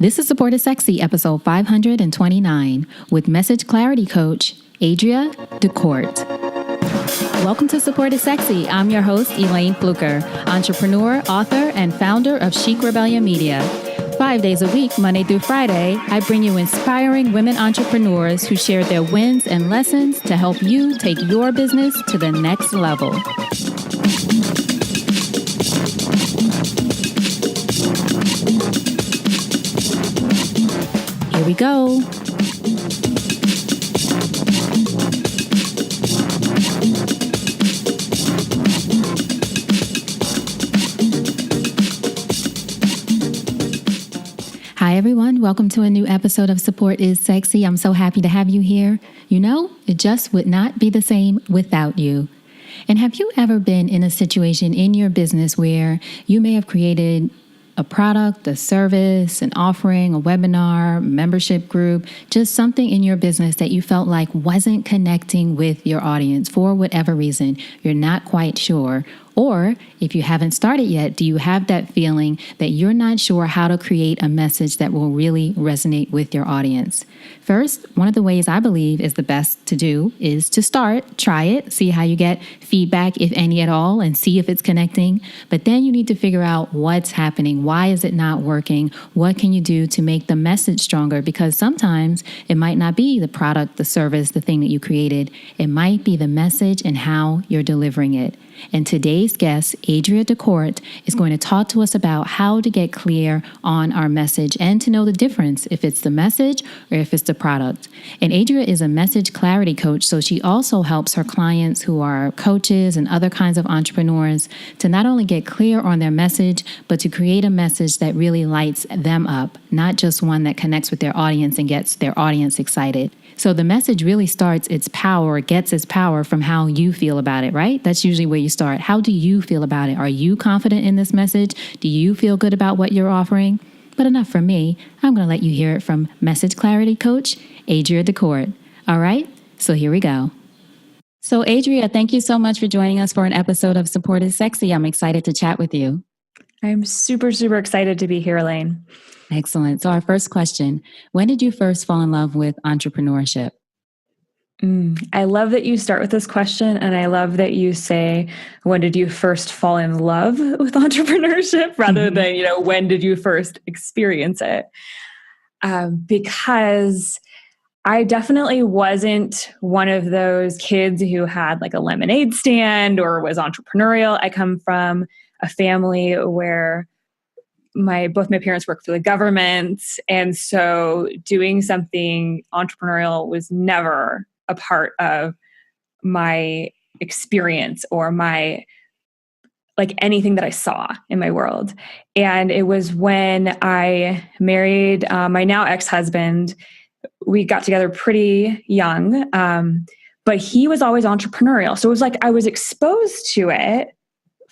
This is Support is Sexy, episode 529, with message clarity coach, Adria DeCorte. Welcome to Support is Sexy. I'm your host, Elayne Fluker, entrepreneur, author, and founder of Chic Rebellion Media. 5 days a week, Monday through Friday, I bring you inspiring women entrepreneurs who share their wins and lessons to help you take your business to the next level. Here we go. Hi, everyone. Welcome to a new episode of Support is Sexy. I'm so happy to have you here. You know, it just would not be the same without you. And have you ever been in a situation in your business where you may have created a product, a service, an offering, a webinar, membership group, just something in your business that you felt like wasn't connecting with your audience for whatever reason? You're not quite sure. Or if you haven't started yet, do you have that feeling that you're not sure how to create a message that will really resonate with your audience? First, one of the ways I believe is the best to do is to start, try it, see how you get feedback, if any at all, and see if it's connecting. But then you need to figure out what's happening. Why is it not working? What can you do to make the message stronger? Because sometimes it might not be the product, the service, the thing that you created. It might be the message and how you're delivering it. And today's guest, Adria DeCorte, is going to talk to us about how to get clear on our message and to know the difference if it's the message or if it's the product. And Adria is a message clarity coach, so she also helps her clients who are coaches and other kinds of entrepreneurs to not only get clear on their message, but to create a message that really lights them up, not just one that connects with their audience and gets their audience excited. So the message really gets its power from how you feel about it, right? That's usually where you start. How do you feel about it? Are you confident in this message? Do you feel good about what you're offering? But enough from me. I'm going to let you hear it from message clarity coach, Adria DeCorte. All right, so here we go. So Adria, thank you so much for joining us for an episode of Support is Sexy. I'm excited to chat with you. I'm super, super excited to be here, Elayne. Excellent. So our first question, when did you first fall in love with entrepreneurship? I love that you start with this question, and I love that you say, when did you first fall in love with entrepreneurship rather than, when did you first experience it? Because I definitely wasn't one of those kids who had like a lemonade stand or was entrepreneurial. I come from a family where both my parents work for the government. And so doing something entrepreneurial was never a part of my experience or anything that I saw in my world. And it was when I married my now ex-husband. We got together pretty young, but he was always entrepreneurial. So it was like I was exposed to it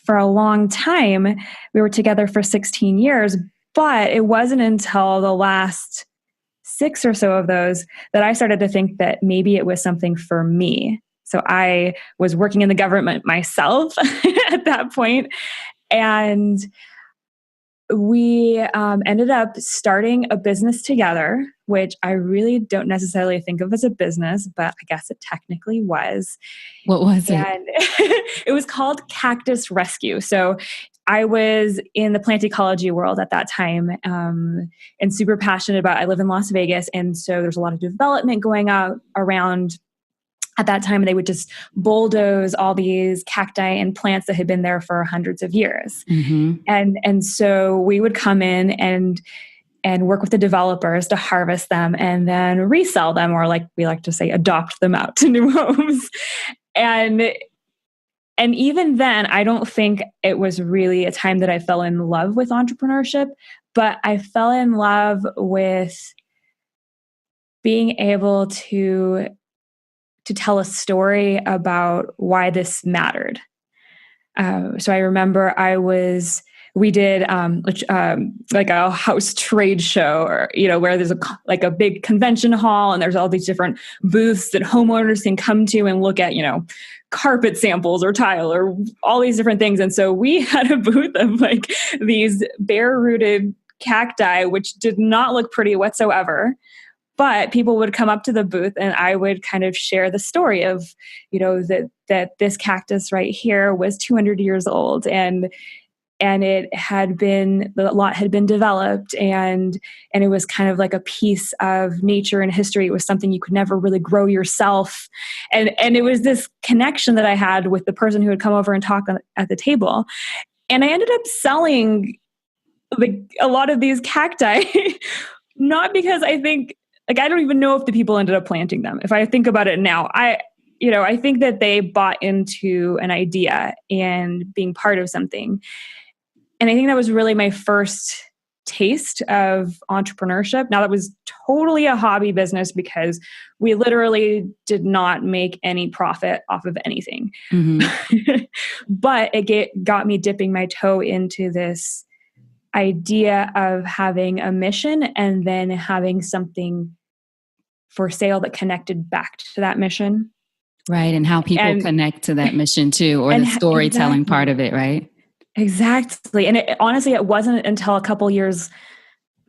for a long time. We were together for 16 years, but it wasn't until the last 6 or so of those that I started to think that maybe it was something for me. So I was working in the government myself at that point, and we ended up starting a business together, which I really don't necessarily think of as a business, but I guess it technically was. What was it? And it was called Cactus Rescue. So I was in the plant ecology world at that time, and super passionate about, I live in Las Vegas. And so there's a lot of development going on around at that time. They would just bulldoze all these cacti and plants that had been there for hundreds of years. Mm-hmm. And so we would come in and work with the developers to harvest them and then resell them, or like we like to say, adopt them out to new homes. And even then, I don't think it was really a time that I fell in love with entrepreneurship, but I fell in love with being able to tell a story about why this mattered. So I remember we did like a house trade show, or where there's a big convention hall and there's all these different booths that homeowners can come to and look at carpet samples or tile or all these different things. And so we had a booth of like these bare rooted cacti, which did not look pretty whatsoever. But people would come up to the booth and I would kind of share the story of, that this cactus right here was 200 years old and a lot had been developed and it was kind of like a piece of nature and history. It was something you could never really grow yourself. And it was this connection that I had with the person who would come over and talk at the table. And I ended up selling a lot of these cacti, not because I think, I don't even know if the people ended up planting them. If I think about it now, I think that they bought into an idea and being part of something. And I think that was really my first taste of entrepreneurship. Now, that was totally a hobby business because we literally did not make any profit off of anything. Mm-hmm. But it got me dipping my toe into this idea of having a mission and then having something for sale that connected back to that mission. Right. And how people connect to that mission too, or the storytelling part of it, right? Exactly. And honestly, it wasn't until a couple years,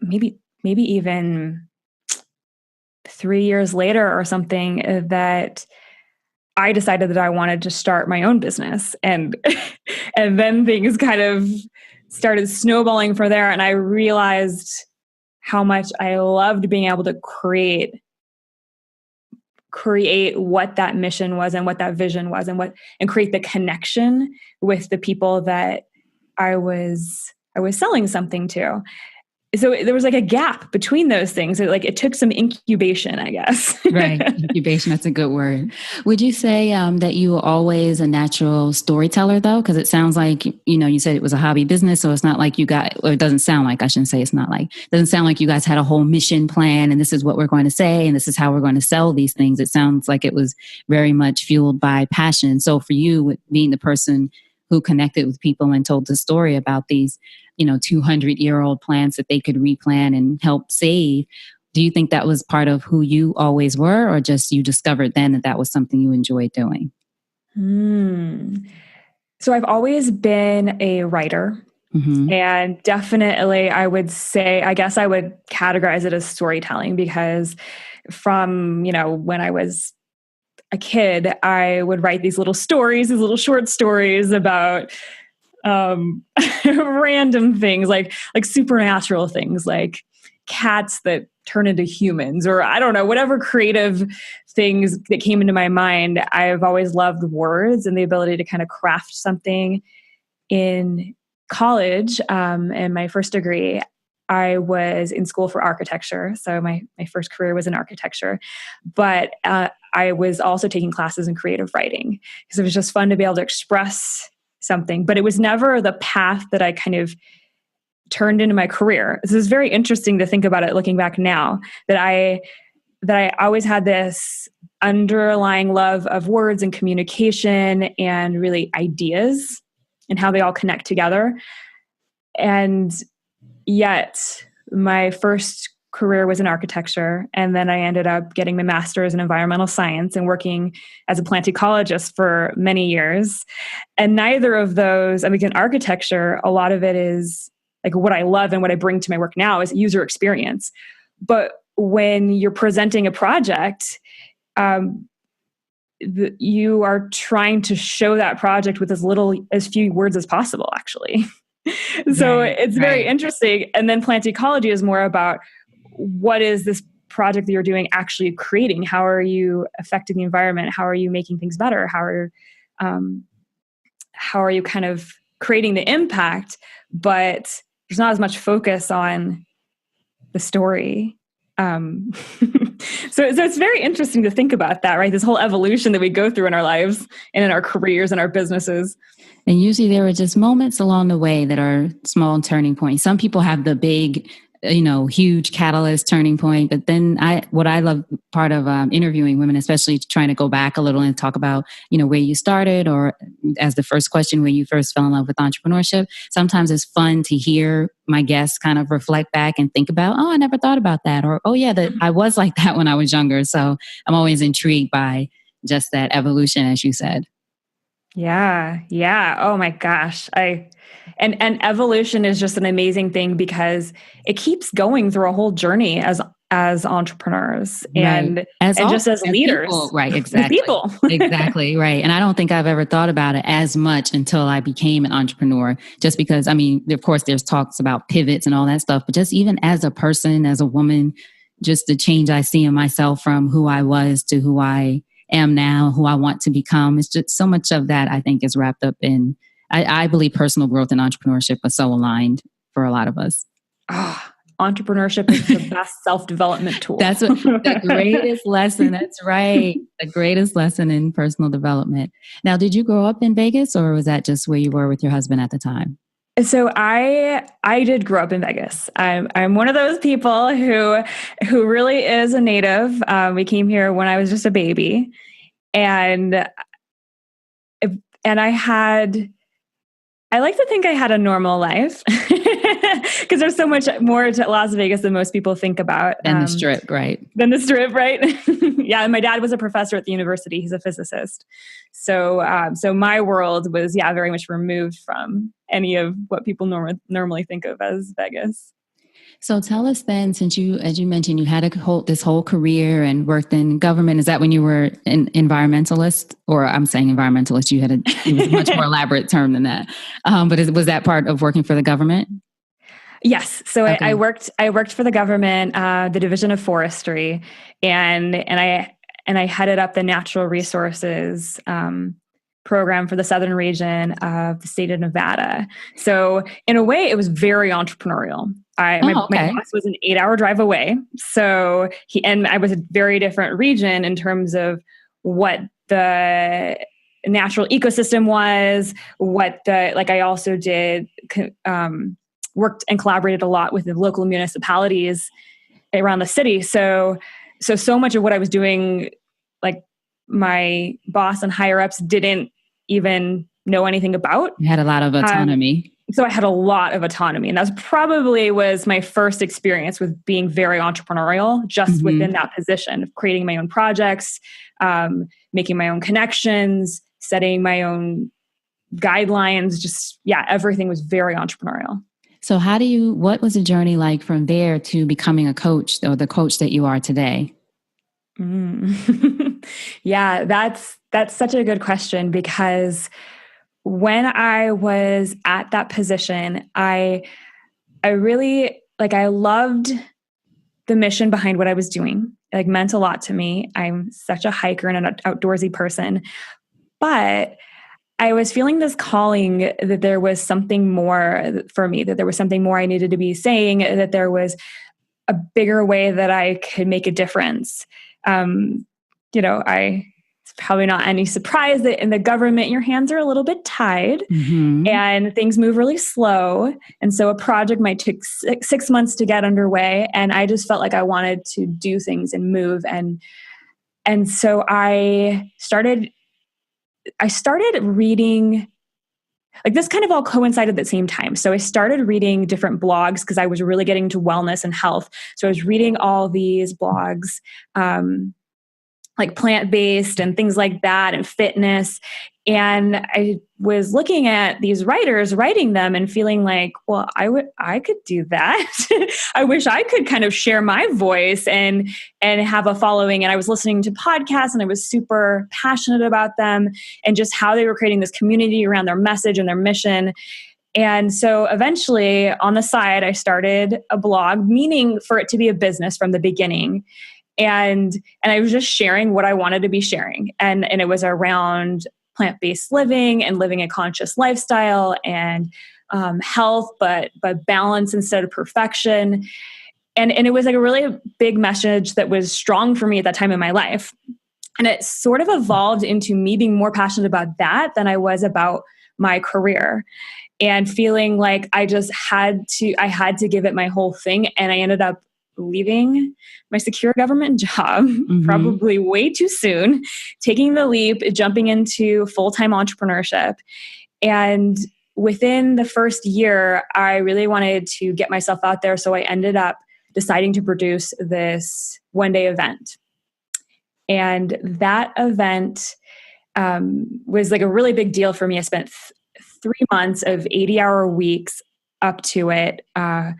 maybe even 3 years later or something, that I decided that I wanted to start my own business. And then things kind of started snowballing from there. And I realized how much I loved being able to create what that mission was and what that vision was and create the connection with the people that I was selling something to. So there was like a gap between those things. It took some incubation, I guess. Right. Incubation. That's a good word. Would you say that you were always a natural storyteller though? Because it sounds like, you said it was a hobby business. So it's not like it doesn't sound like, I shouldn't say it's not like, it doesn't sound like you guys had a whole mission plan and this is what we're going to say and this is how we're going to sell these things. It sounds like it was very much fueled by passion. So for you, with being the person who connected with people and told the story about these 200-year-old plants that they could replant and help save. Do you think that was part of who you always were, or just you discovered then that was something you enjoyed doing? So I've always been a writer. Mm-hmm. And definitely I would say, I guess I would categorize it as storytelling because from, when I was a kid, I would write these little short stories about random things like supernatural things like cats that turn into humans, or I don't know, whatever creative things that came into my mind. I've always loved words and the ability to kind of craft something. In college, in my first degree, I was in school for architecture. So my first career was in architecture, but I was also taking classes in creative writing because it was just fun to be able to express something, but it was never the path that I kind of turned into my career. This is very interesting to think about it looking back now, that I always had this underlying love of words and communication and really ideas and how they all connect together. And yet my first career was in architecture. And then I ended up getting my master's in environmental science and working as a plant ecologist for many years. And neither of those, in architecture, a lot of it is like what I love and what I bring to my work now is user experience. But when you're presenting a project, you are trying to show that project with as few words as possible, actually. So it's very interesting. And then plant ecology is more about what is this project that you're doing actually creating? How are you affecting the environment? How are you making things better? How are you kind of creating the impact? But there's not as much focus on the story. So it's very interesting to think about that, right? This whole evolution that we go through in our lives and in our careers and our businesses. And usually there are just moments along the way that are small turning points. Some people have the big, huge catalyst turning point. But then what I love part of interviewing women, especially trying to go back a little and talk about, where you started, or as the first question, where you first fell in love with entrepreneurship. Sometimes it's fun to hear my guests kind of reflect back and think about, I never thought about that. Or, that I was like that when I was younger. So I'm always intrigued by just that evolution, as you said. Yeah. Yeah. Oh my gosh. And evolution is just an amazing thing because it keeps going through a whole journey as entrepreneurs Right. and just as As leaders, people. Right. as Exactly. people. Exactly. Right. And I don't think I've ever thought about it as much until I became an entrepreneur, just because, I mean, of course, there's talks about pivots and all that stuff, but just even as a person, as a woman, just the change I see in myself from who I was to who I am now, who I want to become. It's just so much of that, I think, is wrapped up in, I believe personal growth and entrepreneurship are so aligned for a lot of us. Oh, entrepreneurship is the best self-development tool. That's what, the greatest lesson. That's right. The greatest lesson in personal development. Now, did you grow up in Vegas, or was that just where you were with your husband at the time? So I did grow up in Vegas. I'm one of those people who really is a native. We came here when I was just a baby, and and I like to think I had a normal life because there's so much more to Las Vegas than most people think about. And the Strip, right? Than the Strip, right? Yeah, and my dad was a professor at the university. He's a physicist. So my world was, very much removed from any of what people normally think of as Vegas. So tell us then, since you, as you mentioned, you had this whole career and worked in government. Is that when you were an environmentalist? Or I'm saying environmentalist, it was a much more elaborate term than that. But was that part of working for the government? Yes. So Okay. I worked for the government, the Division of Forestry, and I headed up the natural resources program for the southern region of the state of Nevada. So in a way, it was very entrepreneurial. My boss was an 8-hour drive away. So I was a very different region in terms of what the natural ecosystem was, I also did, worked and collaborated a lot with the local municipalities around the city. So much of what I was doing, like my boss and higher ups didn't even know anything about. You had a lot of autonomy. So I had a lot of autonomy, and that probably was my first experience with being very entrepreneurial, just within that position of creating my own projects, making my own connections, setting my own guidelines. Everything was very entrepreneurial. So what was the journey like from there to becoming a coach, or the coach that you are today? Yeah, that's such a good question, because when I was at that position, I really, I loved the mission behind what I was doing. It meant a lot to me. I'm such a hiker and an outdoorsy person, but I was feeling this calling that there was something more for me, that there was something more I needed to be saying, that there was a bigger way that I could make a difference. It's probably not any surprise that in the government, your hands are a little bit tied and things move really slow. And so a project might take 6 months to get underway. And I just felt like I wanted to do things and move. And so I started reading, this kind of all coincided at the same time. So I started reading different blogs because I was really getting into wellness and health. So I was reading all these blogs, like plant-based and things like that, and fitness. And I was looking at these writers writing them and feeling like, well, I could do that. I wish I could kind of share my voice and have a following. And I was listening to podcasts, and I was super passionate about them and just how they were creating this community around their message and their mission. And so eventually, on the side, I started a blog, meaning for it to be a business from the beginning. And I was just sharing what I wanted to be sharing. And it was around plant-based living and living a conscious lifestyle and health, but balance instead of perfection. And it was like a really big message that was strong for me at that time in my life. And it sort of evolved into me being more passionate about that than I was about my career, and feeling like I had to give it my whole thing. And I ended up leaving my secure government job probably way too soon, taking the leap, jumping into full-time entrepreneurship. And within the first year, I really wanted to get myself out there. So I ended up deciding to produce this one-day event. And that event was like a really big deal for me. I spent 3 months of 80-hour weeks up to it. I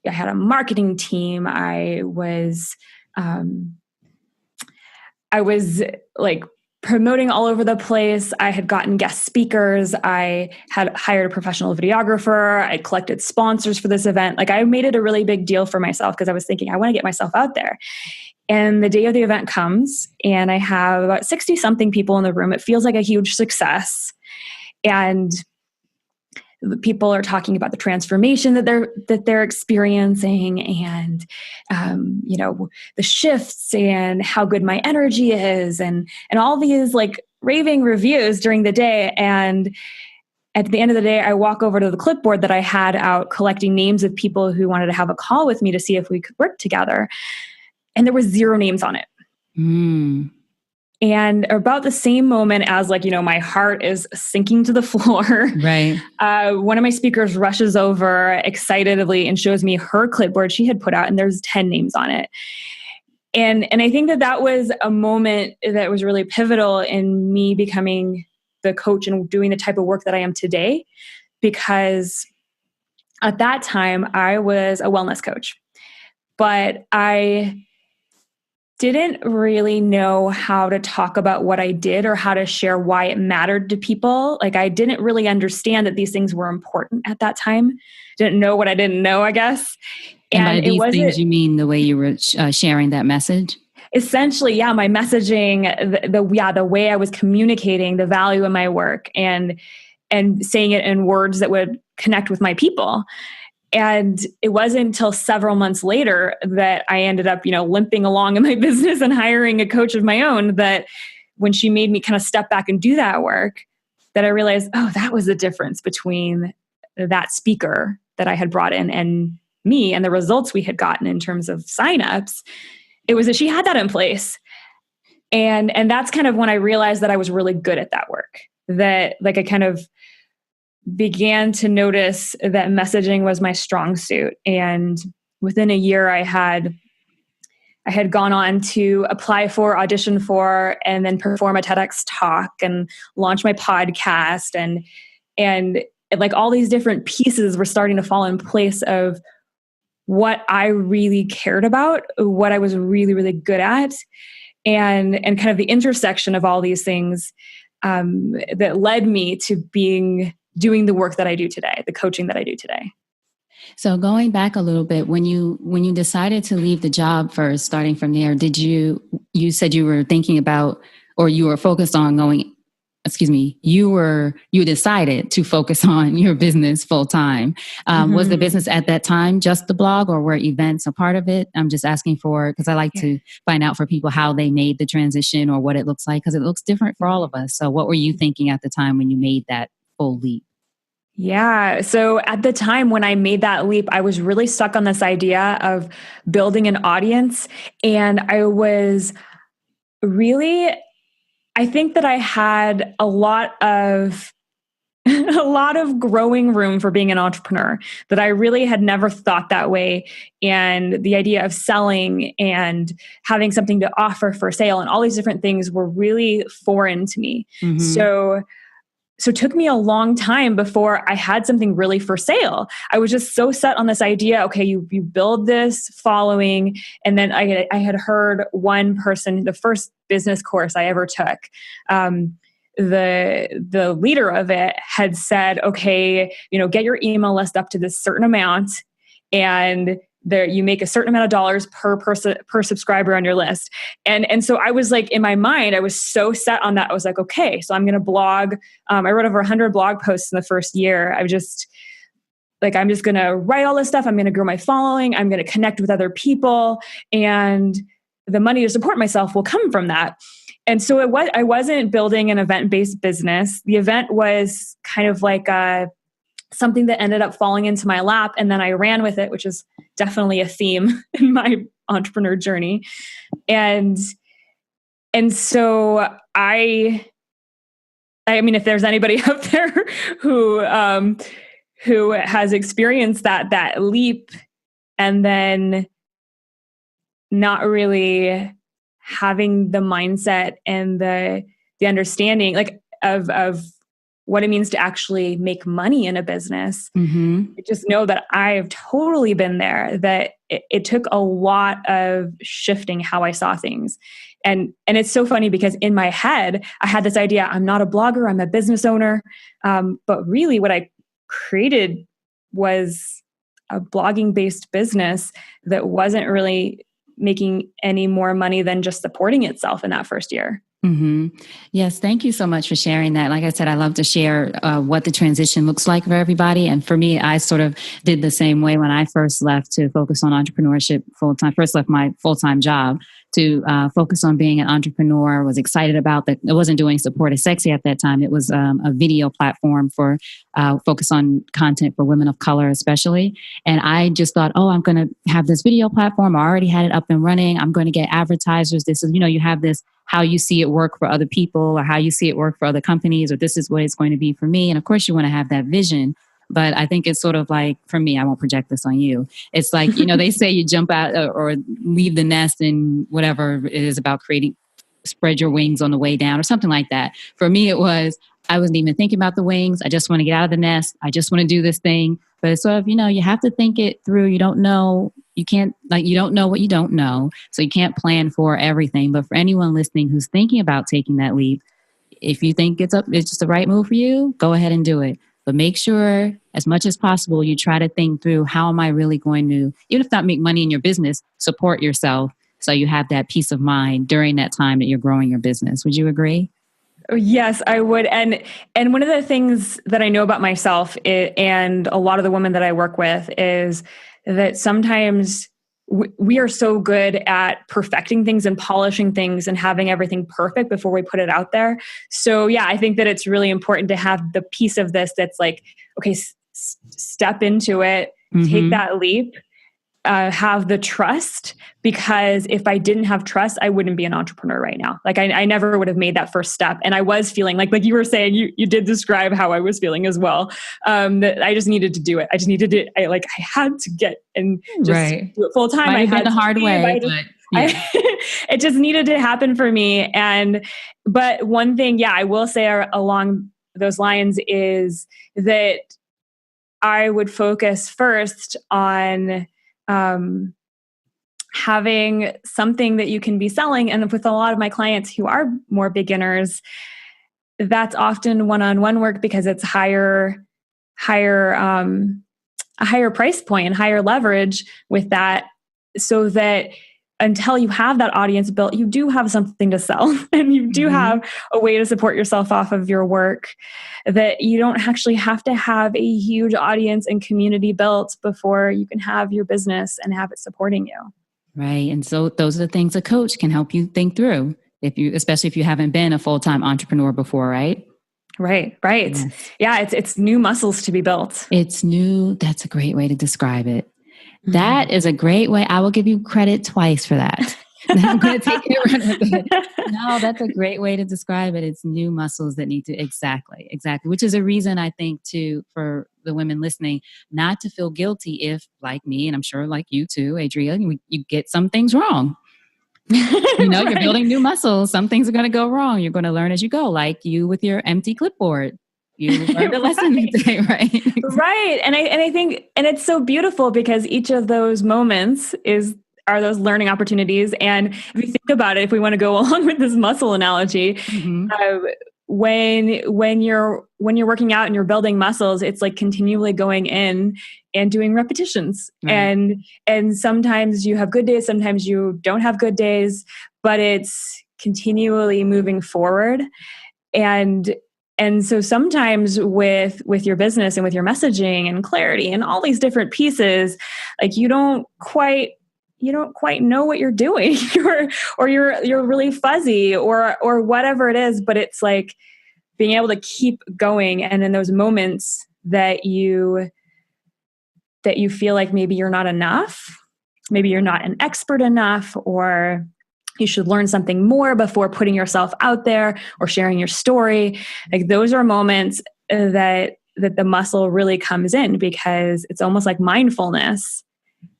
had a marketing team. I was like promoting all over the place. I had gotten guest speakers. I had hired a professional videographer. I collected sponsors for this event. Like, I made it a really big deal for myself because I was thinking, I want to get myself out there. And the day of the event comes and I have about 60 something people in the room. It feels like a huge success. And people are talking about the transformation that they're experiencing, and the shifts and how good my energy is, and all these like raving reviews during the day. And at the end of the day, I walk over to the clipboard that I had out collecting names of people who wanted to have a call with me to see if we could work together, and there was 0 names on it. And about the same moment as my heart is sinking to the floor, right? One of my speakers rushes over excitedly and shows me her clipboard she had put out, and there's 10 names on it. And I think that was a moment that was really pivotal in me becoming the coach and doing the type of work that I am today, because at that time I was a wellness coach, but I didn't really know how to talk about what I did or how to share why it mattered to people. Like, I didn't really understand that these things were important at that time. Didn't know what I didn't know, I guess. And by these things, you mean the way you were sharing that message? Essentially, yeah, my messaging, the way I was communicating the value of my work and saying it in words that would connect with my people. And it wasn't until several months later that I ended up, limping along in my business and hiring a coach of my own, that when she made me kind of step back and do that work, that I realized, oh, that was the difference between that speaker that I had brought in and me, and the results we had gotten in terms of signups. It was that she had that in place. And that's kind of when I realized that I was really good at that work, that I kind of began to notice that messaging was my strong suit. And within a year, I had gone on to apply for, audition for, and then perform a TEDx talk and launch my podcast. And like all these different pieces were starting to fall in place of what I really cared about, what I was really, really good at, and kind of the intersection of all these things that led me to doing the work that I do today, the coaching that I do today. So going back a little bit, when you decided to leave the job first, starting from there, you said you were thinking about, or you were focused on you decided to focus on your business full time. Was the business at that time just the blog, or were events a part of it? I'm just asking because I like to find out for people how they made the transition or what it looks like, because it looks different for all of us. So what were you thinking at the time when you made that full leap? Yeah. So at the time when I made that leap, I was really stuck on this idea of building an audience. And I think that I had a lot of growing room for being an entrepreneur, that I really had never thought that way. And the idea of selling and having something to offer for sale and all these different things were really foreign to me. So it took me a long time before I had something really for sale. I was just so set on this idea, okay, you build this following. And then I had heard one person, the first business course I ever took, the leader of it had said, okay, get your email list up to this certain amount, and there you make a certain amount of dollars per person, per subscriber on your list. And so I was like, in my mind, I was so set on that. I was like, okay, so I'm going to blog. I wrote over 100 blog posts in the first year. I'm just going to write all this stuff. I'm going to grow my following. I'm going to connect with other people, and the money to support myself will come from that. And so I wasn't building an event-based business. The event was kind of like something that ended up falling into my lap, and then I ran with it, which is definitely a theme in my entrepreneur journey. And so I mean, if there's anybody out there who has experienced that leap and then not really having the mindset and the the understanding like of what it means to actually make money in a business. I just know that I've totally been there, that it took a lot of shifting how I saw things. And it's so funny because in my head, I had this idea, I'm not a blogger, I'm a business owner. But really what I created was a blogging based business that wasn't really making any more money than just supporting itself in that first year. Yes, thank you so much for sharing that. Like I said, I love to share what the transition looks like for everybody. And for me, I sort of did the same way when I first left to focus on entrepreneurship full-time. First left my full-time job to focus on being an entrepreneur. Was excited about that. I wasn't doing Support is Sexy at that time. It was a video platform for focus on content for women of color, especially. And I just thought, oh, I'm going to have this video platform. I already had it up and running. I'm going to get advertisers. This is, you have this how you see it work for other people or how you see it work for other companies, or this is what it's going to be for me. And of course, you want to have that vision. But I think it's sort of like, for me, I won't project this on you. It's like, they say you jump out or leave the nest and whatever it is about creating, spread your wings on the way down or something like that. For me, it was, I wasn't even thinking about the wings. I just want to get out of the nest. I just want to do this thing. But it's sort of, you have to think it through. You don't know. You can't, you don't know what you don't know. So you can't plan for everything. But for anyone listening who's thinking about taking that leap, if you think it's just the right move for you, go ahead and do it. But make sure as much as possible, you try to think through, how am I really going to, even if not make money in your business, support yourself so you have that peace of mind during that time that you're growing your business. Would you agree? Yes, I would. And one of the things that I know about myself and a lot of the women that I work with is that sometimes we are so good at perfecting things and polishing things and having everything perfect before we put it out there. So yeah, I think that it's really important to have the piece of this that's like, okay, step into it, take that leap, have the trust, because if I didn't have trust, I wouldn't be an entrepreneur right now. Like I never would have made that first step. And I was feeling like you were saying, you did describe how I was feeling as well. That I just needed to do it. I just needed to, I had to get and just do it full time. I had the hard way, but yeah. It just needed to happen for me. But one thing, I will say along those lines is that I would focus first on having something that you can be selling. And with a lot of my clients who are more beginners, that's often one-on-one work because it's a higher price point and higher leverage with that, so that until you have that audience built, you do have something to sell and you do have a way to support yourself off of your work, that you don't actually have to have a huge audience and community built before you can have your business and have it supporting you. Right. And so those are the things a coach can help you think through, especially if you haven't been a full-time entrepreneur before, right? Right. Yes. Yeah. It's new muscles to be built. It's new. That's a great way to describe it. That is a great way. I will give you credit twice for that. I'm going to take it run with it. No, that's a great way to describe it. It's new muscles that need to, exactly. Which is a reason I think for the women listening, not to feel guilty if, like me, and I'm sure like you too, Adria, you get some things wrong. You're building new muscles. Some things are going to go wrong. You're going to learn as you go, like you with your empty clipboard. You learned a lesson today, right? Right. And I think, and it's so beautiful because each of those moments are those learning opportunities. And if you think about it, if we want to go along with this muscle analogy, when you're working out and you're building muscles, it's like continually going in and doing repetitions. Right. And sometimes you have good days, sometimes you don't have good days, but it's continually moving forward. And so sometimes with your business and with your messaging and clarity and all these different pieces, like you don't quite know what you're doing or you're really fuzzy or whatever it is, but it's like being able to keep going. And in those moments that you feel like maybe you're not enough, maybe you're not an expert enough, or you should learn something more before putting yourself out there or sharing your story. Like those are moments that the muscle really comes in, because it's almost like mindfulness,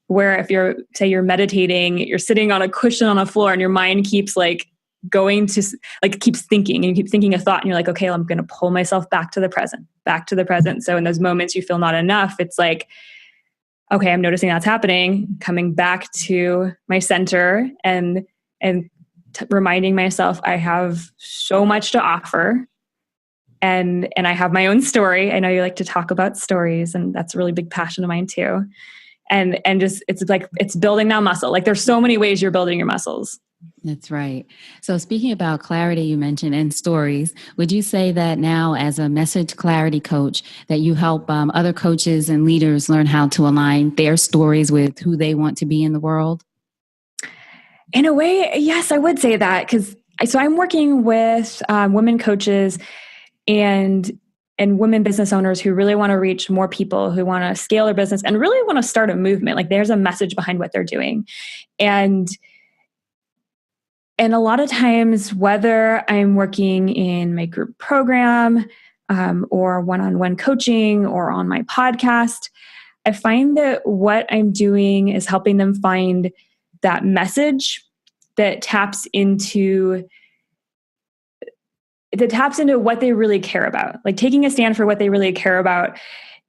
where if you're meditating, you're sitting on a cushion on a floor and your mind keeps like going to like keeps thinking, and you keep thinking a thought, and you're like, okay, I'm going to pull myself back to the present. So in those moments you feel not enough, it's like, okay, I'm noticing that's happening, coming back to my center and reminding myself I have so much to offer. And I have my own story. I know you like to talk about stories, and that's a really big passion of mine too. And just, it's like, it's building that muscle. Like there's so many ways you're building your muscles. That's right. So speaking about clarity, you mentioned and stories, would you say that now as a message clarity coach that you help other coaches and leaders learn how to align their stories with who they want to be in the world? In a way, yes, I would say that, so I'm working with women coaches and women business owners who really want to reach more people, who want to scale their business and really want to start a movement. Like there's a message behind what they're doing. And a lot of times, whether I'm working in my group program or one-on-one coaching or on my podcast, I find that what I'm doing is helping them find that message that taps into what they really care about, like taking a stand for what they really care about,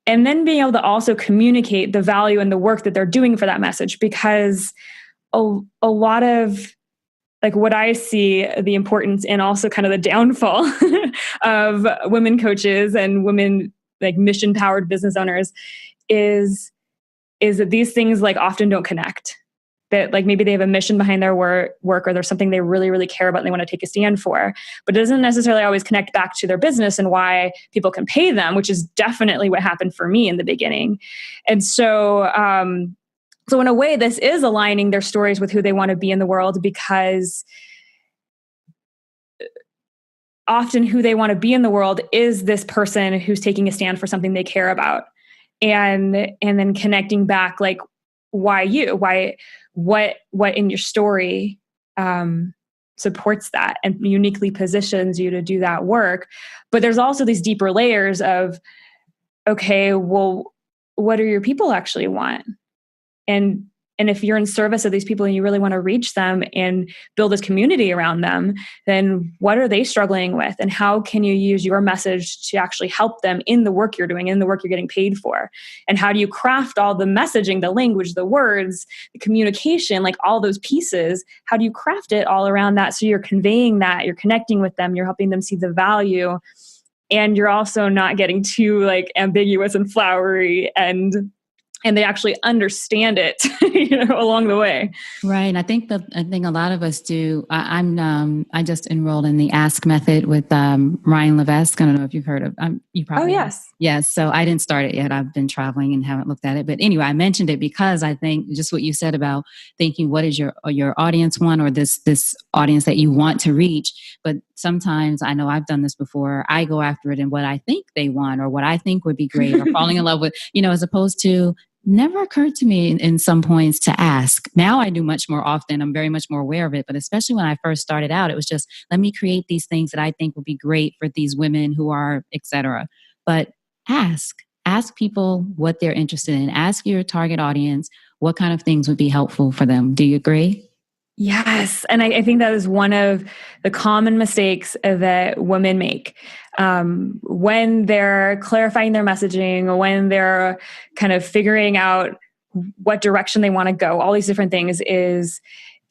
and then being able to also communicate the value and the work that they're doing for that message. Because a lot of like what I see the importance and also kind of the downfall of women coaches and women like mission powered business owners is that these things like often don't connect. That like maybe they have a mission behind their work or there's something they really, really care about and they want to take a stand for, but it doesn't necessarily always connect back to their business and why people can pay them, which is definitely what happened for me in the beginning. And so, so in a way, this is aligning their stories with who they want to be in the world, because often who they want to be in the world is this person who's taking a stand for something they care about. And then connecting back, like, what in your story supports that and uniquely positions you to do that work. But there's also these deeper layers of, okay, well, what do your people actually want? And if you're in service of these people and you really want to reach them and build this community around them, then what are they struggling with? And how can you use your message to actually help them in the work you're doing, in the work you're getting paid for? And how do you craft all the messaging, the language, the words, the communication, like all those pieces? How do you craft it all around that so you're conveying that, you're connecting with them, you're helping them see the value, and you're also not getting too like ambiguous and flowery, and they actually understand it, along the way. Right. And I think a lot of us do. I just enrolled in the Ask method with Ryan Levesque. I don't know if you've heard of. You probably. Oh yes. Yes. So I didn't start it yet. I've been traveling and haven't looked at it. But anyway, I mentioned it because I think just what you said about thinking, what is your audience want, or this audience that you want to reach. But sometimes, I know I've done this before, I go after it in what I think they want or what I think would be great, or falling in love with, as opposed to. Never occurred to me in some points to ask. Now I do much more often. I'm very much more aware of it. But especially when I first started out, it was just, let me create these things that I think would be great for these women who are, et cetera. But ask people what they're interested in. Ask your target audience what kind of things would be helpful for them. Do you agree? Yes. And I think that is one of the common mistakes that women make when they're clarifying their messaging, when they're kind of figuring out what direction they want to go. All these different things is,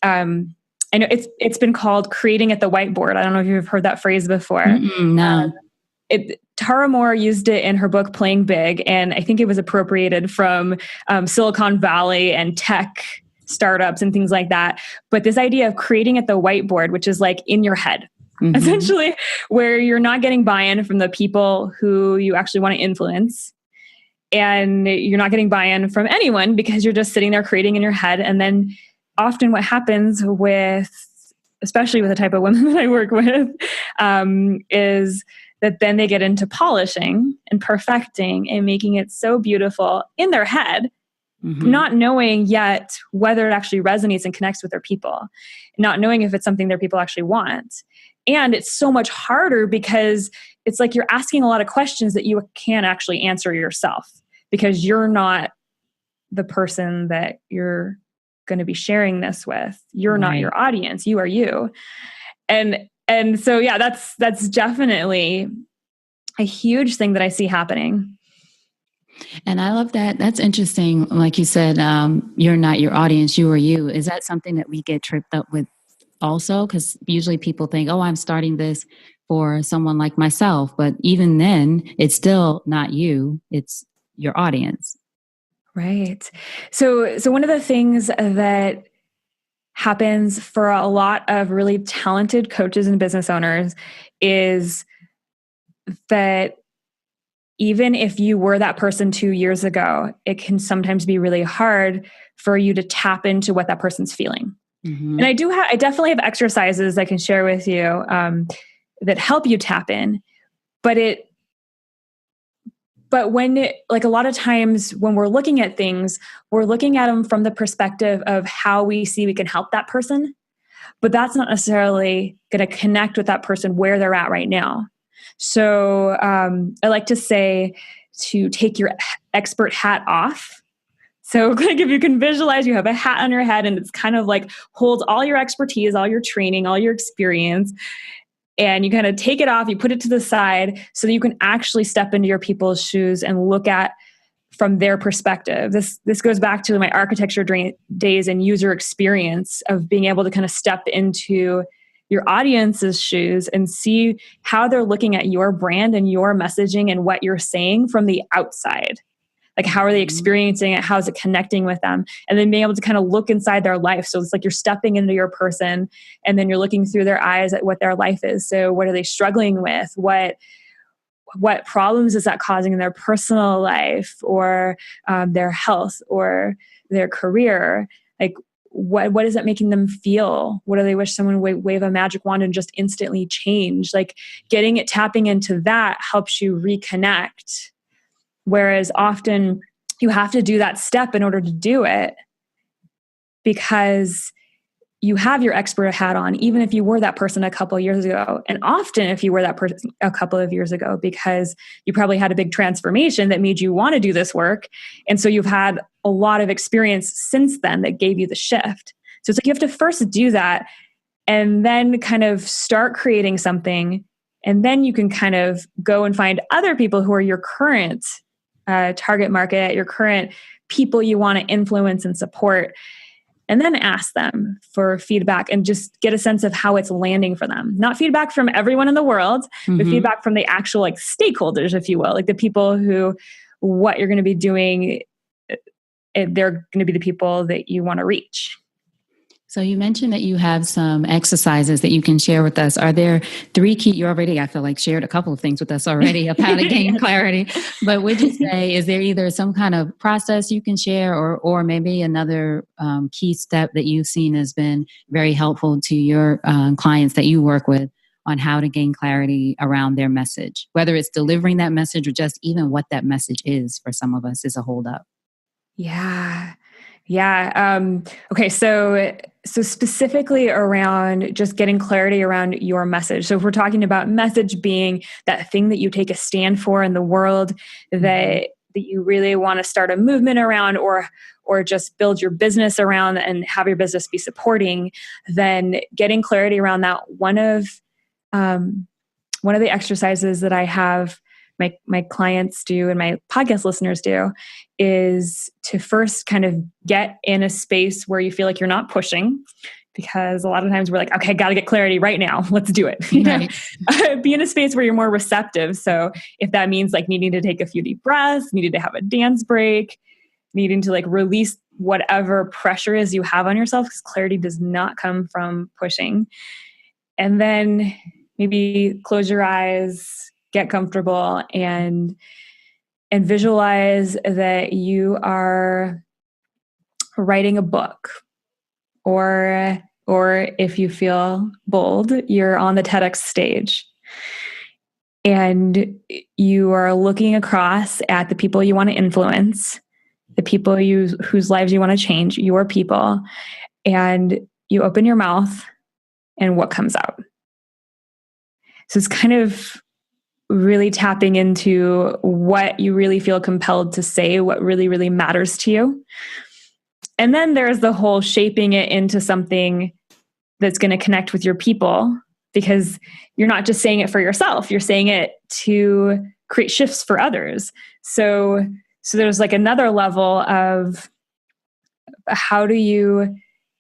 I know it's been called creating at the whiteboard. I don't know if you've heard that phrase before. No. Tara Moore used it in her book Playing Big, and I think it was appropriated from Silicon Valley and tech startups and things like that. But this idea of creating at the whiteboard, which is like in your head, essentially, where you're not getting buy-in from the people who you actually want to influence. And you're not getting buy-in from anyone because you're just sitting there creating in your head. And then often what happens especially with the type of women that I work with, is that then they get into polishing and perfecting and making it so beautiful in their head, not knowing yet whether it actually resonates and connects with their people, not knowing if it's something their people actually want. And it's so much harder because it's like you're asking a lot of questions that you can't actually answer yourself because you're not the person that you're going to be sharing this with. You're not your audience. You are you. And so, yeah, that's definitely a huge thing that I see happening. And I love that. That's interesting. Like you said, you're not your audience, you are you. Is that something that we get tripped up with also? Because usually people think, oh, I'm starting this for someone like myself. But even then, it's still not you, it's your audience. Right. So one of the things that happens for a lot of really talented coaches and business owners is that even if you were that person 2 years ago, it can sometimes be really hard for you to tap into what that person's feeling. Mm-hmm. And I definitely have exercises I can share with you that help you tap in. But like a lot of times when we're looking at things, we're looking at them from the perspective of how we see we can help that person. But that's not necessarily going to connect with that person where they're at right now. So I like to say to take your expert hat off. So like if you can visualize, you have a hat on your head and it's kind of like holds all your expertise, all your training, all your experience. And you kind of take it off, you put it to the side so that you can actually step into your people's shoes and look at from their perspective. This goes back to my architecture days and user experience of being able to kind of step into your audience's shoes and see how they're looking at your brand and your messaging and what you're saying from the outside. Like, how are they experiencing it? How is it connecting with them? And then being able to kind of look inside their life. So it's like you're stepping into your person and then you're looking through their eyes at what their life is. So what are they struggling with? What problems is that causing in their personal life or their health or their career? Like, what is that making them feel? What do they wish someone would wave a magic wand and just instantly change? Like, tapping into that helps you reconnect. Whereas often you have to do that step in order to do it because you have your expert hat on, even if you were that person a couple of years ago. And often if you were that person a couple of years ago, because you probably had a big transformation that made you want to do this work. And so you've had a lot of experience since then that gave you the shift. So it's like you have to first do that and then kind of start creating something. And then you can kind of go and find other people who are your current target market, your current people you want to influence and support. And then ask them for feedback and just get a sense of how it's landing for them. Not feedback from everyone in the world, but feedback from the actual like stakeholders, if you will, like the people who, what you're going to be doing, they're going to be the people that you want to reach. So you mentioned that you have some exercises that you can share with us. Are there 3 key? You already, I feel like, shared a couple of things with us already of how to gain clarity. But would you say, is there either some kind of process you can share or maybe another key step that you've seen has been very helpful to your clients that you work with on how to gain clarity around their message, whether it's delivering that message or just even what that message is for some of us is a holdup? Yeah. Okay. So specifically around just getting clarity around your message. So if we're talking about message being that thing that you take a stand for in the world, that you really want to start a movement around or just build your business around and have your business be supporting, then getting clarity around that. One of the exercises that I have my clients do and my podcast listeners do is to first kind of get in a space where you feel like you're not pushing, because a lot of times we're like, okay, got to get clarity right now. Let's do it. Right. Be in a space where you're more receptive. So if that means like needing to take a few deep breaths, needing to have a dance break, needing to like release whatever pressure is you have on yourself, because clarity does not come from pushing. And then maybe close your eyes, get comfortable, and visualize that you are writing a book, or if you feel bold, you're on the TEDx stage and you are looking across at the people you want to influence, the people whose lives you want to change, your people, and you open your mouth and what comes out. So it's kind of really tapping into what you really feel compelled to say, what really, really matters to you. And then there's the whole shaping it into something that's going to connect with your people because you're not just saying it for yourself, you're saying it to create shifts for others. So there's like another level of how do you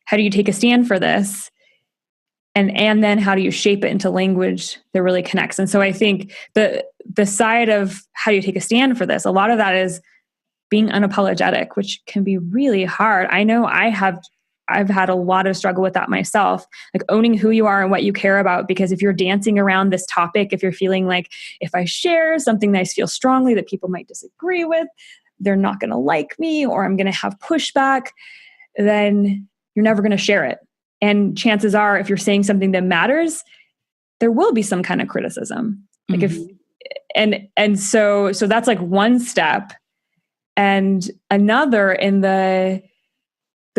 take a stand for this? And then how do you shape it into language that really connects? And so I think the side of how do you take a stand for this, a lot of that is being unapologetic, which can be really hard. I know I've had a lot of struggle with that myself, like owning who you are and what you care about. Because if you're dancing around this topic, if you're feeling like if I share something that I feel strongly that people might disagree with, they're not going to like me, or I'm going to have pushback, then you're never going to share it. And chances are, if you're saying something that matters, there will be some kind of criticism. Like so that's like one step. And another in the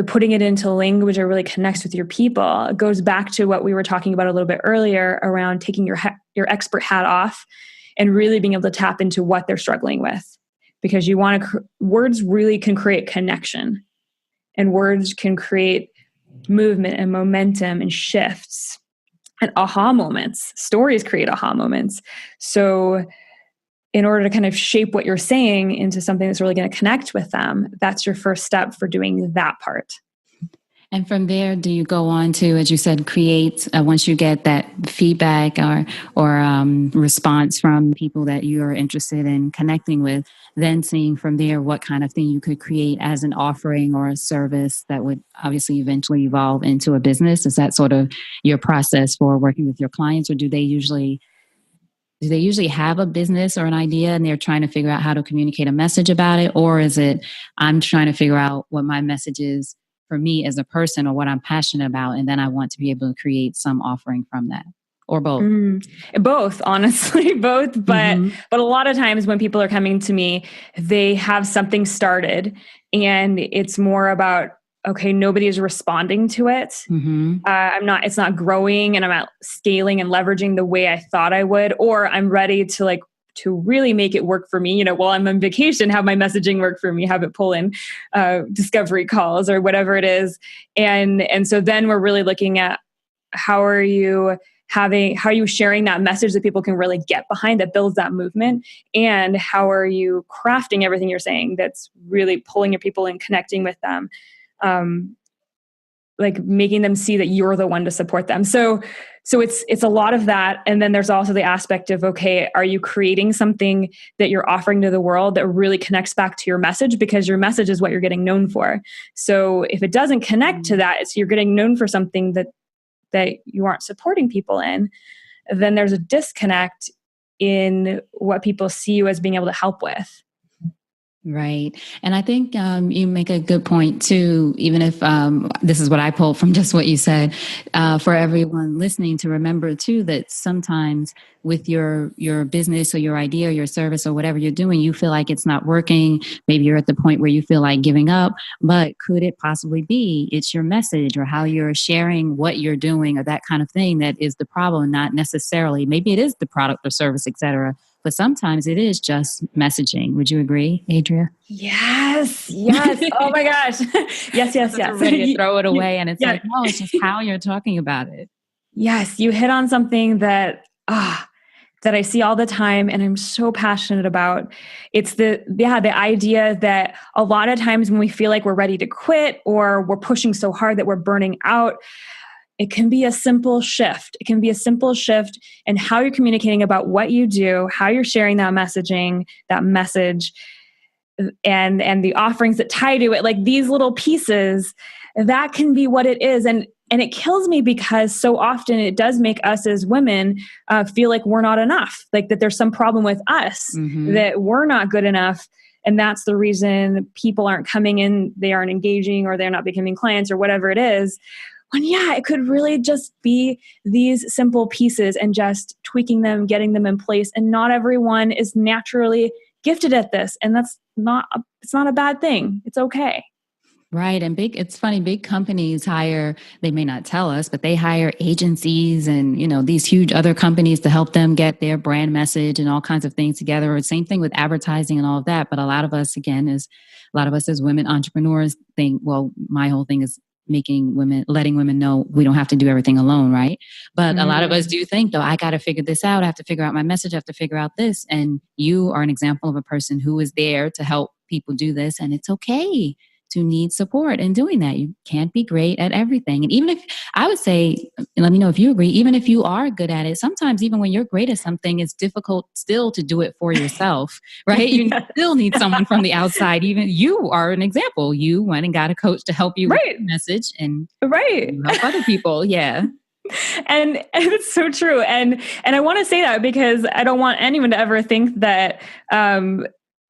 putting it into language that really connects with your people, it goes back to what we were talking about a little bit earlier around taking your expert hat off and really being able to tap into what they're struggling with. Because you want to, words really can create connection, and words can create movement and momentum and shifts and aha moments. Stories create aha moments. So in order to kind of shape what you're saying into something that's really going to connect with them, that's your first step for doing that part. And from there, do you go on to, as you said, create, once you get that feedback or response from people that you're interested in connecting with, then seeing from there what kind of thing you could create as an offering or a service that would obviously eventually evolve into a business? Is that sort of your process for working with your clients, or do they usually have a business or an idea and they're trying to figure out how to communicate a message about it? Or is it, I'm trying to figure out what my message is for me as a person or what I'm passionate about, and then I want to be able to create some offering from that? Or both? Both, honestly, both. But a lot of times when people are coming to me, they have something started and it's more about, okay, nobody is responding to it. It's not growing and I'm not scaling and leveraging the way I thought I would, or I'm ready to really make it work for me, while I'm on vacation, have my messaging work for me, have it pull in discovery calls or whatever it is. And so then we're really looking at how are you sharing that message that people can really get behind, that builds that movement, and how are you crafting everything you're saying that's really pulling your people and connecting with them. Like making them see that you're the one to support them. So it's a lot of that. And then there's also the aspect of, okay, are you creating something that you're offering to the world that really connects back to your message? Because your message is what you're getting known for. So if it doesn't connect to that, you're getting known for something that you aren't supporting people in, then there's a disconnect in what people see you as being able to help with. Right. And I think you make a good point too, even if this is what I pulled from just what you said, for everyone listening to remember too, that sometimes with your business or your idea or your service or whatever you're doing, you feel like it's not working. Maybe you're at the point where you feel like giving up, but could it possibly be it's your message or how you're sharing what you're doing or that kind of thing that is the problem, not necessarily, maybe it is the product or service, et cetera. But sometimes it is just messaging. Would you agree, Adria? Yes. Oh my gosh. Yes. Ready to throw it away. And it's like, no, it's just how you're talking about it. Yes. You hit on something that I see all the time and I'm so passionate about. It's the idea that a lot of times when we feel like we're ready to quit or we're pushing so hard that we're burning out, it can be a simple shift. It can be a simple shift in how you're communicating about what you do, how you're sharing that messaging, that message, and the offerings that tie to it. Like these little pieces, that can be what it is. And it kills me because so often it does make us as women feel like we're not enough, like that there's some problem with us, that we're not good enough. And that's the reason people aren't coming in, they aren't engaging, or they're not becoming clients or whatever it is. When it could really just be these simple pieces and just tweaking them, getting them in place. And not everyone is naturally gifted at this. And it's not a bad thing. It's okay. Right. And it's funny, big companies hire, they may not tell us, but they hire agencies and, these huge other companies to help them get their brand message and all kinds of things together. Or same thing with advertising and all of that. But a lot of us as women entrepreneurs think, well, my whole thing is letting women know we don't have to do everything alone, right? But a lot of us do think, though, I got to figure this out. I have to figure out my message. I have to figure out this. And you are an example of a person who is there to help people do this. And it's okay to need support in doing that. You can't be great at everything. And even if I would say, and let me know if you agree, even if you are good at it, sometimes even when you're great at something, it's difficult still to do it for yourself, right? You still need someone from the outside. Even you are an example. You went and got a coach to help you with the message and you help other people. Yeah. And it's so true. And I want to say that because I don't want anyone to ever think that,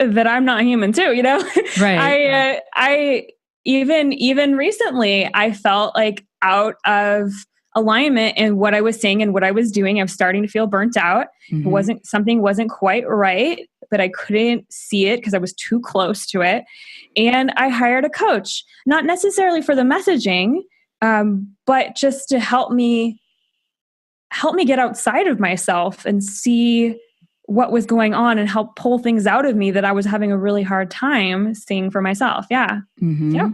that I'm not human too, you know? Right. I even recently, I felt like out of alignment in what I was saying and what I was doing. I was starting to feel burnt out. Something wasn't quite right, but I couldn't see it because I was too close to it. And I hired a coach, not necessarily for the messaging, but just to help me get outside of myself and see what was going on and help pull things out of me that I was having a really hard time seeing for myself. Yeah. Yeah.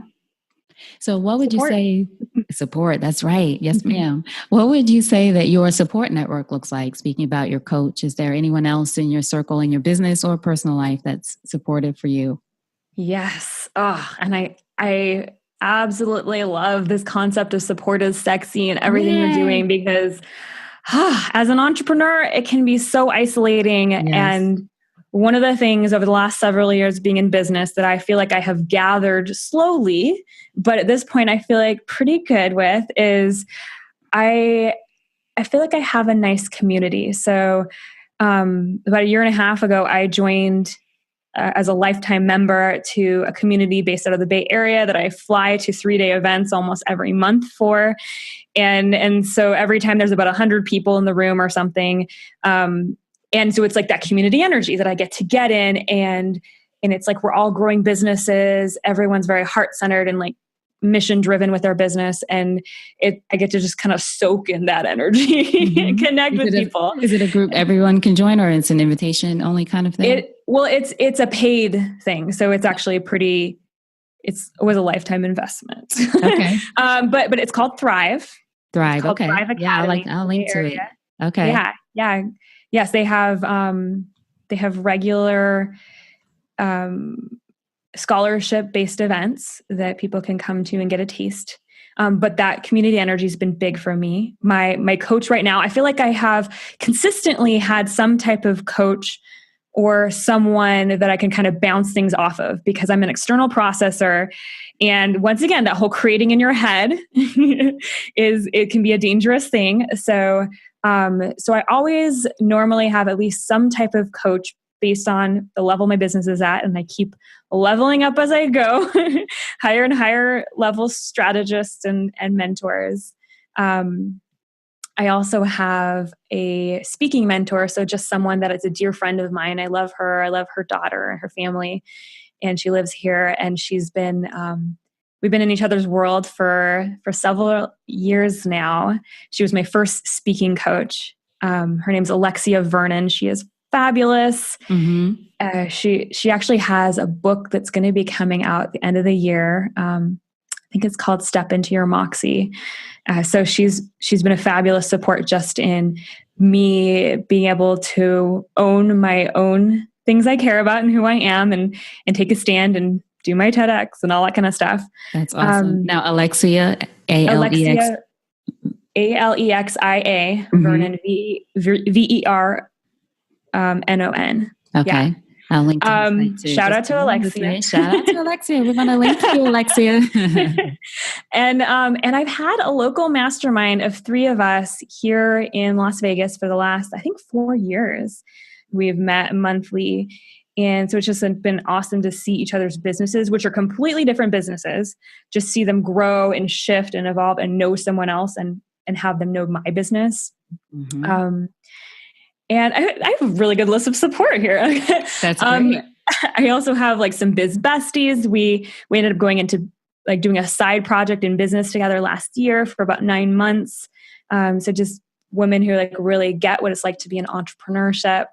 So what would you say? Support. That's right. Yes, ma'am. What would you say that your support network looks like? Speaking about your coach, is there anyone else in your circle, in your business or personal life that's supportive for you? Yes. Oh, and I absolutely love this concept of support is sexy and everything you're doing because as an entrepreneur, it can be so isolating. Yes. And one of the things over the last several years being in business that I feel like I have gathered slowly, but at this point I feel like pretty good with is I feel like I have a nice community. So about a year and a half ago, I joined as a lifetime member to a community based out of the Bay Area that I fly to 3-day events almost every month for. And so every time there's about 100 people in the room or something. And so it's like that community energy that I get to get in and it's like we're all growing businesses. Everyone's very heart-centered and like mission driven with their business. And I get to just kind of soak in that energy and connect with people. Is it a group everyone can join or it's an invitation only kind of thing? It's a paid thing. So it's actually it was a lifetime investment. Okay. But it's called Thrive. Thrive. Okay. Thrive Academy, I'll link to it. Okay. Yeah. Yeah. Yes. They have regular, scholarship based events that people can come to and get a taste. But that community energy has been big for me. My coach right now, I feel like I have consistently had some type of coach or someone that I can kind of bounce things off of because I'm an external processor. And once again, that whole creating in your head it can be a dangerous thing. So I always normally have at least some type of coach based on the level my business is at. And I keep leveling up as I go, higher and higher level strategists and mentors. I also have a speaking mentor. So just someone that is a dear friend of mine. I love her. I love her daughter and her family. And she lives here. And she's been, we've been in each other's world for several years now. She was my first speaking coach. Her name's Alexia Vernon. She is fabulous. She actually has a book that's going to be coming out at the end of the year. I think it's called Step Into Your Moxie. So she's been a fabulous support just in me being able to own my own things I care about and who I am and take a stand and do my TEDx and all that kind of stuff. That's awesome. Now, Alexia, Alexia, Alexia, Vernon, Vernon. Okay. Yeah. I'll link to the site too. Shout out to Alexia. Shout out to Alexia. We're going to link to you, Alexia. And I've had a local mastermind of 3 of us here in Las Vegas for the last, I think, 4 years. We've met monthly. And so it's just been awesome to see each other's businesses, which are completely different businesses, just see them grow and shift and evolve and know someone else and have them know my business. And I have a really good list of support here. That's great. I also have like some biz besties. We ended up going into like doing a side project in business together last year for about 9 months. So just women who like really get what it's like to be in entrepreneurship.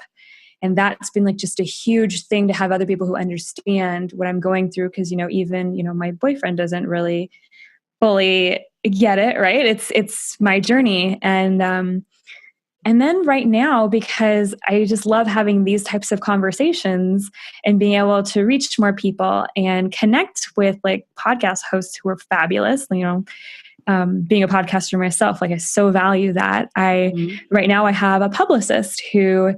And that's been like just a huge thing to have other people who understand what I'm going through. Cause, even, my boyfriend doesn't really fully get it, right? It's my journey. And then right now, because I just love having these types of conversations and being able to reach more people and connect with like podcast hosts who are fabulous, being a podcaster myself, like I so value that. Right now I have a publicist who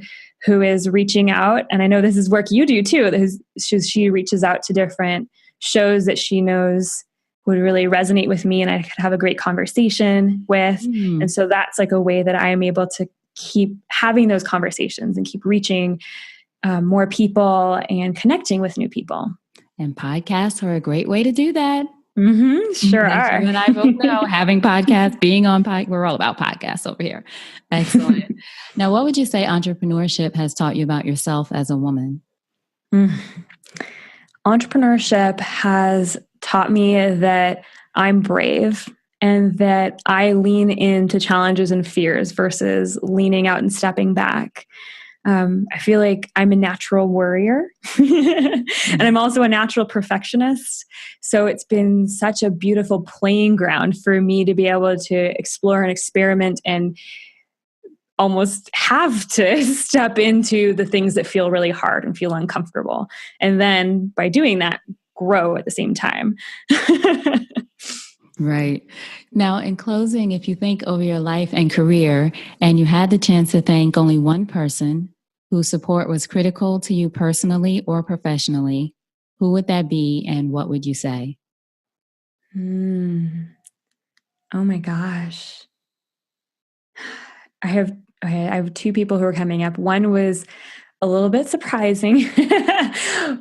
is reaching out, and I know this is work you do too. She reaches out to different shows that she knows would really resonate with me and I could have a great conversation with. And so that's like a way that I am able to keep having those conversations and keep reaching more people and connecting with new people. And podcasts are a great way to do that. Mm-hmm, sure As are. you and I both know, having podcasts, being on we're all about podcasts over here. Excellent. Now, what would you say entrepreneurship has taught you about yourself as a woman? Entrepreneurship has taught me that I'm brave and that I lean into challenges and fears versus leaning out and stepping back. I feel like I'm a natural worrier and I'm also a natural perfectionist. So it's been such a beautiful playing ground for me to be able to explore and experiment and almost have to step into the things that feel really hard and feel uncomfortable. And then by doing that, grow at the same time. Right. Now, in closing, if you think over your life and career and you had the chance to thank only one person whose support was critical to you personally or professionally, who would that be and what would you say? Oh my gosh. I have two people who are coming up. One was a little bit surprising,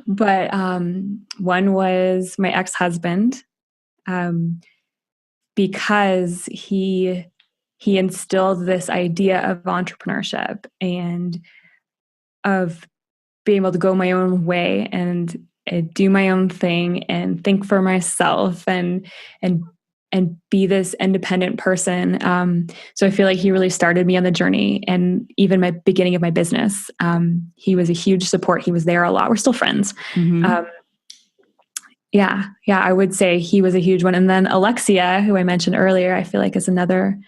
but one was my ex-husband, because he instilled this idea of entrepreneurship and of being able to go my own way and do my own thing and think for myself and be this independent person. So I feel like he really started me on the journey, and even my beginning of my business, he was a huge support. He was there a lot. We're still friends. Yeah, I would say he was a huge one. And then Alexia, who I mentioned earlier, I feel like is another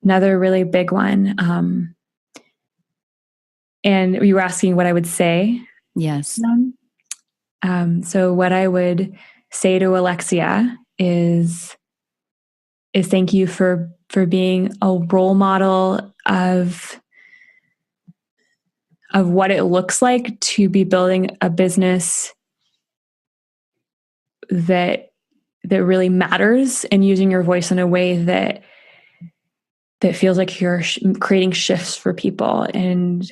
really big one. And you were asking what I would say. Yes. So what I would say to Alexia is thank you for being a role model of what it looks like to be building a business that really matters, and using your voice in a way that feels like you're creating shifts for people and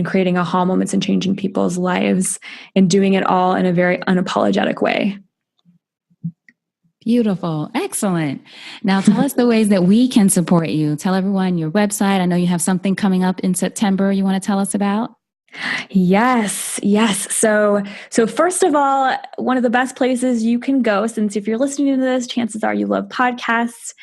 creating aha moments and changing people's lives, and doing it all in a very unapologetic way. Beautiful. Excellent. Now tell us the ways that we can support you. Tell everyone your website. I know you have something coming up in September you want to tell us about. Yes. So first of all, one of the best places you can go, since if you're listening to this, chances are you love podcasts.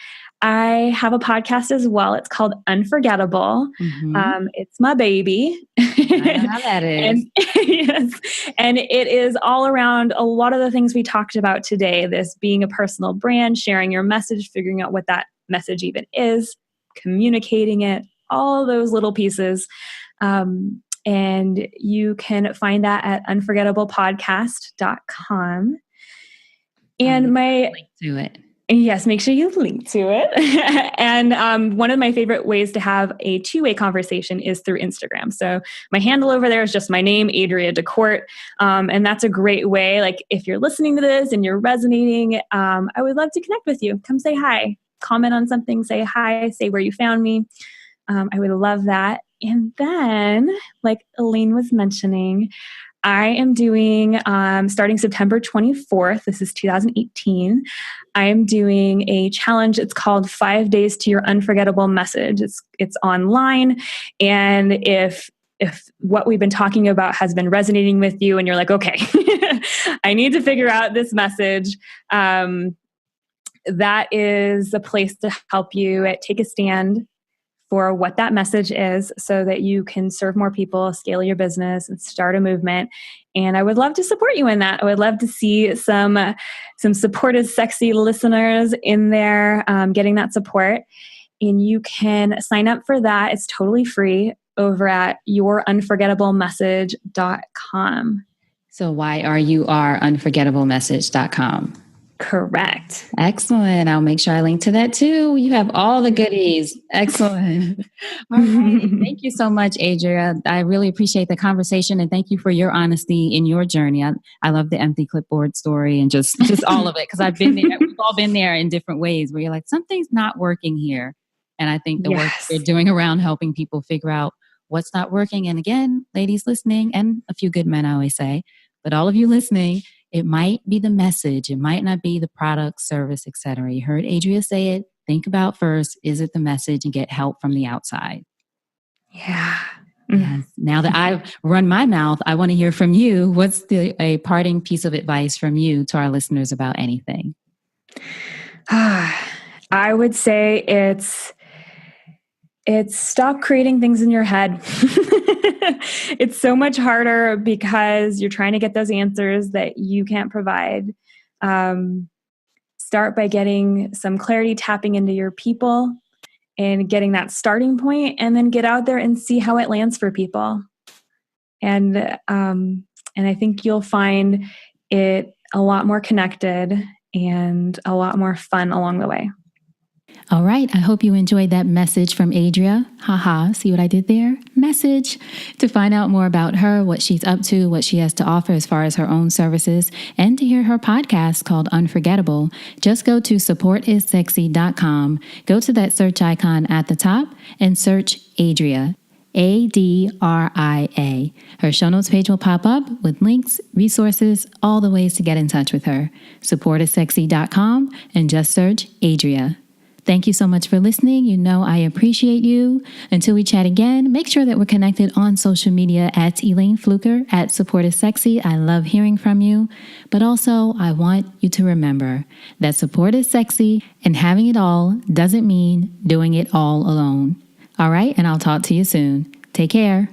I have a podcast as well. It's called Unforgettable. It's my baby. I know how that is. And, yes. And it is all around a lot of the things we talked about today. This being a personal brand, sharing your message, figuring out what that message even is, communicating it, all those little pieces. And you can find that at unforgettablepodcast.com. And my link to it. Yes, make sure you link to it. And one of my favorite ways to have a two-way conversation is through Instagram. So my handle over there is just my name, Adria DeCorte. And that's a great way. Like if you're listening to this and you're resonating, I would love to connect with you. Come say hi, comment on something, say hi, say where you found me. I would love that. And then, like Elayne was mentioning, I am doing, starting September 24th, this is 2018, I am doing a challenge. It's called 5 Days to Your Unforgettable Message. It's online. And if what we've been talking about has been resonating with you and you're like, okay, I need to figure out this message, that is a place to help you take a stand for what that message is so that you can serve more people, scale your business, and start a movement. And I would love to support you in that. I would love to see some Support is Sexy listeners in there getting that support. And you can sign up for that. It's totally free over at yourunforgettablemessage.com. So yourunforgettablemessage.com. Correct. Excellent. I'll make sure I link to that too. You have all the goodies. Excellent. All right. Thank you so much, Adria. I really appreciate the conversation, and thank you for your honesty in your journey. I love the empty clipboard story and just all of it, because I've been there. We've all been there in different ways where you're like, something's not working here. And I think the work you're doing around helping people figure out what's not working. And again, ladies listening, and a few good men, I always say, but all of you listening, it might be the message. It might not be the product, service, etc. You heard Adria say it. Think about first, is it the message, and get help from the outside. Yeah. Yes. Now that I've run my mouth, I want to hear from you. What's a parting piece of advice from you to our listeners about anything? I would say it's stop creating things in your head. It's so much harder because you're trying to get those answers that you can't provide. Start by getting some clarity, tapping into your people and getting that starting point, and then get out there and see how it lands for people. And I think you'll find it a lot more connected and a lot more fun along the way. All right. I hope you enjoyed that message from Adria. Haha. See what I did there? Message. To find out more about her, what she's up to, what she has to offer as far as her own services, and to hear her podcast called Unforgettable, just go to supportissexy.com. Go to that search icon at the top and search Adria. Adria. Her show notes page will pop up with links, resources, all the ways to get in touch with her. Supportissexy.com and just search Adria. Thank you so much for listening. You know I appreciate you. Until we chat again, make sure that we're connected on social media at Elayne Fluker, at Support is Sexy. I love hearing from you. But also, I want you to remember that support is sexy, and having it all doesn't mean doing it all alone. All right, and I'll talk to you soon. Take care.